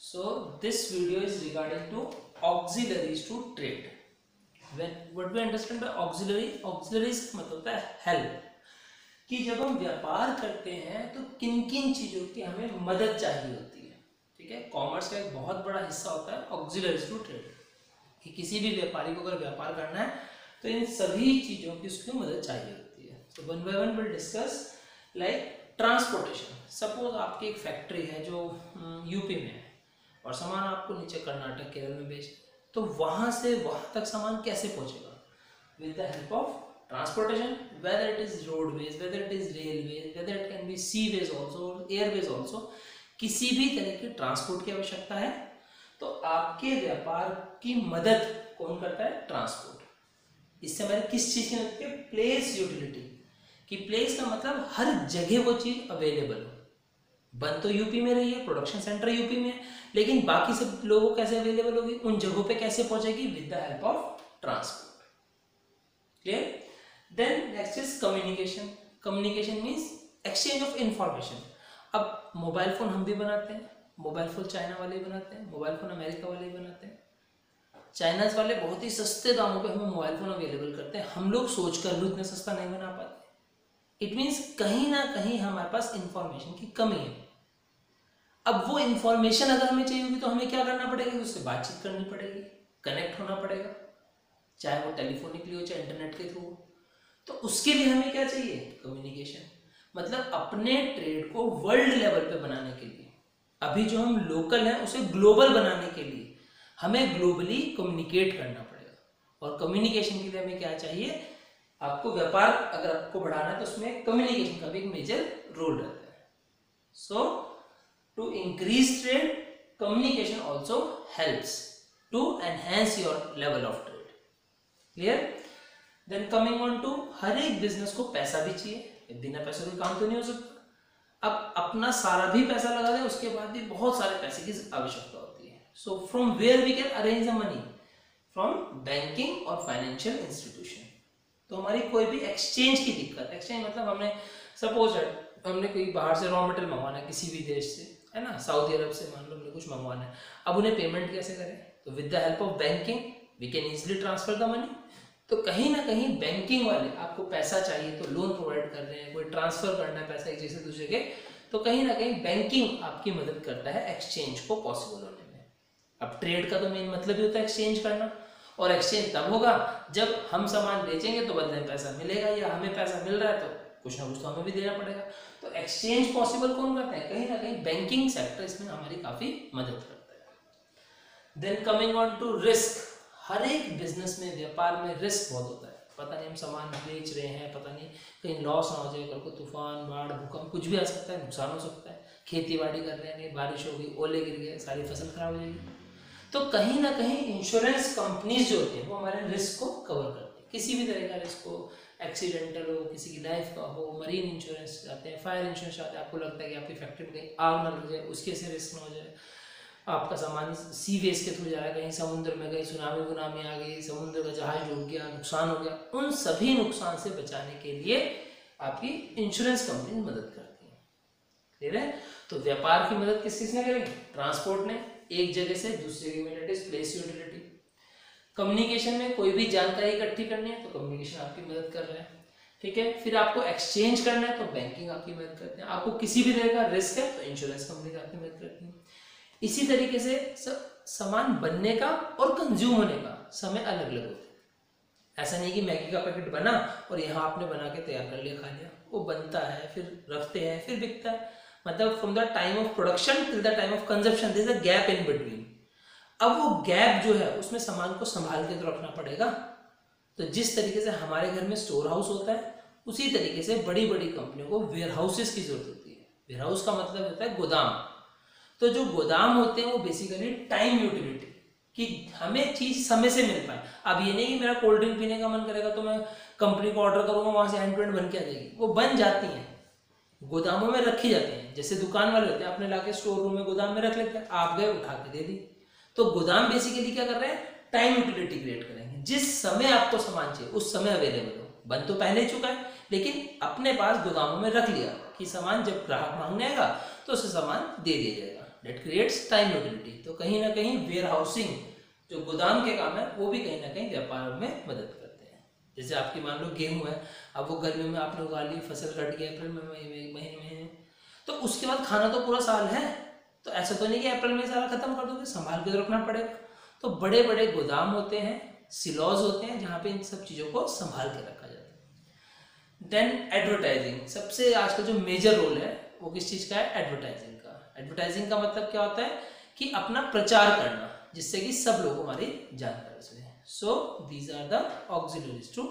So this video is regarding to auxiliaries to trade. When what we understand by auxiliaries मतलब होता है help, कि जब हम व्यापार करते हैं तो किन किन चीज़ों की हमें मदद चाहिए होती है। ठीक है, कॉमर्स का एक बहुत बड़ा हिस्सा होता है ऑक्सिलरीज टू ट्रेड, कि किसी भी व्यापारी को अगर व्यापार करना है तो इन सभी चीज़ों की उसको मदद चाहिए होती है। तो one by one will discuss like transportation. Suppose आपकी एक फैक्ट्री है जो यूपी में है और सामान आपको नीचे कर्नाटक केरल में बेच, तो वहाँ से वहाँ तक सामान कैसे पहुँचेगा? With the help of transportation, whether it is roadways, whether it is railways, whether it can be seaways also, airways also, किसी भी तरह की ट्रांसपोर्ट की आवश्यकता है तो आपके व्यापार की मदद कौन करता है? ट्रांसपोर्ट। इससे हमारे किस चीज़ की मदद है? Place utility. कि प्लेस का मतलब हर जगह वो चीज़ अवेलेबल हो। बन तो यूपी में रही है, प्रोडक्शन सेंटर यूपी में है, लेकिन बाकी सब लोगों को कैसे अवेलेबल होगी, उन जगहों पे कैसे पहुंचेगी? With the help of transport. Clear? Then next is communication. Communication means exchange of information. अब मोबाइल फ़ोन हम भी बनाते हैं, मोबाइल फ़ोन चाइना वाले भी बनाते हैं, मोबाइल फ़ोन अमेरिका वाले भी बनाते हैं। चाइनाज वाले बहुत ही सस्ते दामों पे हमें मोबाइल फ़ोन अवेलेबल करते हैं, हम लोग सोचकर भी उतना सस्ता नहीं बना पाते। इट मीन्स कहीं ना कहीं हमारे पास इंफॉर्मेशन की कमी है। अब वो इंफॉर्मेशन अगर हमें चाहिए होगी तो हमें क्या करना पड़ेगा? उससे बातचीत करनी पड़ेगी, कनेक्ट होना पड़ेगा, चाहे वो टेलीफोनिकली हो चाहे इंटरनेट के थ्रू हो। तो उसके लिए हमें क्या चाहिए? कम्युनिकेशन। मतलब अपने ट्रेड को वर्ल्ड लेवल पे बनाने के लिए, अभी जो हम लोकल हैं उसे ग्लोबल बनाने के लिए हमें ग्लोबली कम्युनिकेट करना पड़ेगा। और कम्युनिकेशन के लिए हमें क्या चाहिए? आपको व्यापार अगर आपको बढ़ाना है तो उसमें कम्युनिकेशन का भी एक मेजर रोल रहता है। So to increase trade, communication also helps to enhance your level of trade. Clear? Then coming on to, हर एक बिजनेस को पैसा भी चाहिए, बिना पैसे कोई काम तो नहीं हो सकता। अब अपना सारा भी पैसा लगा दें उसके बाद भी बहुत सारे पैसे की आवश्यकता होती है। So from where we can arrange the money? From banking और फाइनेंशियल इंस्टीट्यूशन। तो हमारी कोई भी एक्सचेंज की दिक्कत, एक्सचेंज मतलब हमने सपोज हमने कोई बाहर से रॉ मटेरियल मंगवाना है किसी भी देश से, है ना, सऊदी अरब से मान लो हमने कुछ मंगवाना है, अब उन्हें पेमेंट कैसे करें? तो with the help of banking we can easily transfer the money. तो कहीं ना कहीं बैंकिंग वाले आपको पैसा चाहिए तो लोन प्रोवाइड कर रहे हैं, कोई ट्रांसफर करना है पैसा एक जगह से दूसरे जगह, तो कहीं ना कहीं बैंकिंग आपकी मदद करता है एक्सचेंज को पॉसिबल होने में। अब ट्रेड का तो मेन मतलब ही होता है एक्सचेंज करना, और एक्सचेंज तब होगा जब हम सामान बेचेंगे तो बदले में पैसा मिलेगा, या हमें पैसा मिल रहा है तो कुछ ना कुछ तो हमें भी देना पड़ेगा। तो एक्सचेंज पॉसिबल कौन करता है? कहीं ना कहीं बैंकिंग सेक्टर इसमें हमारी काफ़ी मदद करता है। Then coming on to risk. हर एक बिजनेस में, व्यापार में रिस्क बहुत होता है। पता नहीं हम सामान बेच रहे हैं, पता नहीं कहीं लॉस ना हो जाए, कल को तूफान, बाढ़, भूकंप कुछ भी आ सकता है, नुकसान हो सकता है। खेती बाड़ी कर रहे हैं, नहीं बारिश हो गई, ओले गिर गए, सारी फसल खराब हो जाएगी। तो कहीं ना कहीं इंश्योरेंस कंपनीज जो होती हैं वो हमारे रिस्क को कवर करती है। किसी भी तरह का रिस्क हो, एक्सीडेंटल हो, किसी की लाइफ का हो, मरीन इंश्योरेंस आते हैं, फायर इंश्योरेंस आते हैं। आपको लगता है कि आपकी फैक्ट्री में कहीं आग ना लग जाए, उसके से रिस्क ना हो जाए। आपका सामान सी वेज के थ्रू जा रहा है, कहीं समुद्र में गई, सुनामी आ गई, समुद्र का जहाज डूब गया, नुकसान हो गया, उन सभी नुकसान से बचाने के लिए आपकी इंश्योरेंस कंपनी मदद करती है। क्लियर है? तो व्यापार की मदद किसने करेगी? ट्रांसपोर्ट ने, एक जगह से दूसरी जगह में, that is place utility. Communication में कोई भी जानकारी इकट्ठी करनी है तो कम्युनिकेशन आपकी मदद कर रहा है। ठीक है, फिर आपको एक्सचेंज करना है तो बैंकिंग आपकी मदद करते हैं। आपको किसी भी तरह का रिस्क है तो इंश्योरेंस कंपनी आपकी मदद करती है। इसी तरीके से सामान बनने का और कंज्यूम होने का समय अलग अलग होता है। ऐसा नहीं कि मैगी का पैकेट बना और यहाँ आपने बना के तैयार कर लिया, खा लिया। वो बनता है, फिर रखते हैं, फिर बिकता है। मतलब from the time of production till the time of consumption there is a gap in between. अब वो गैप जो है उसमें सामान को संभाल के तो रखना पड़ेगा। तो जिस तरीके से हमारे घर में स्टोर हाउस होता है, उसी तरीके से बड़ी बड़ी कंपनियों को वेयर हाउसेस की जरूरत होती है। वेयर हाउस का मतलब होता है गोदाम। तो जो गोदाम होते हैं वो बेसिकली टाइम यूटिलिटी, कि हमें चीज समय से मिल पाए। अब ये नहीं कि मेरा कोल्ड ड्रिंक पीने का मन करेगा तो मैं कंपनी को ऑर्डर करूंगा, वहां से हैंड टू हैंड बन के आ जाएगी। वो बन जाती हैं, गोदामों में रखी जाती हैं। जैसे दुकान वाले होते हैं, अपने लाके स्टोर रूम में गोदाम में रख लेते हैं, आप गए उठा के दे दी। तो गोदाम बेसिकली क्या कर रहे हैं? टाइम यूटिलिटी क्रिएट करेंगे। जिस समय आपको सामान चाहिए उस समय अवेलेबल हो। बन तो पहले ही चुका है, लेकिन अपने पास गोदामों में रख लिया कि सामान जब ग्राहक मांगने आएगा तो उसे सामान दे दिया जाएगा। That creates time utility. तो कहीं ना कहीं वेयर हाउसिंग जो गोदाम के काम है वो भी कहीं ना कहीं व्यापार में मदद करते हैं। जैसे आपकी मान लो गेहूं है, अब वो गर्मी में आपने उगा ली, फसल कट गई अप्रैल महीने में, तो उसके बाद खाना तो पूरा साल है, तो ऐसा तो नहीं कि अप्रैल में सारा खत्म कर दोगे, संभाल के तो रखना पड़ेगा। तो बड़े बड़े गोदाम होते हैं, सिलॉज होते हैं, जहाँ पे इन सब चीज़ों को संभाल के रखा जाता है। देन एडवर्टाइजिंग, सबसे आज का जो मेजर रोल है वो किस चीज़ का है? एडवर्टाइजिंग का। एडवर्टाइजिंग का मतलब क्या होता है कि अपना प्रचार करना, जिससे कि सब लोग हमारी जानकारी सुने। So these are the auxiliaries to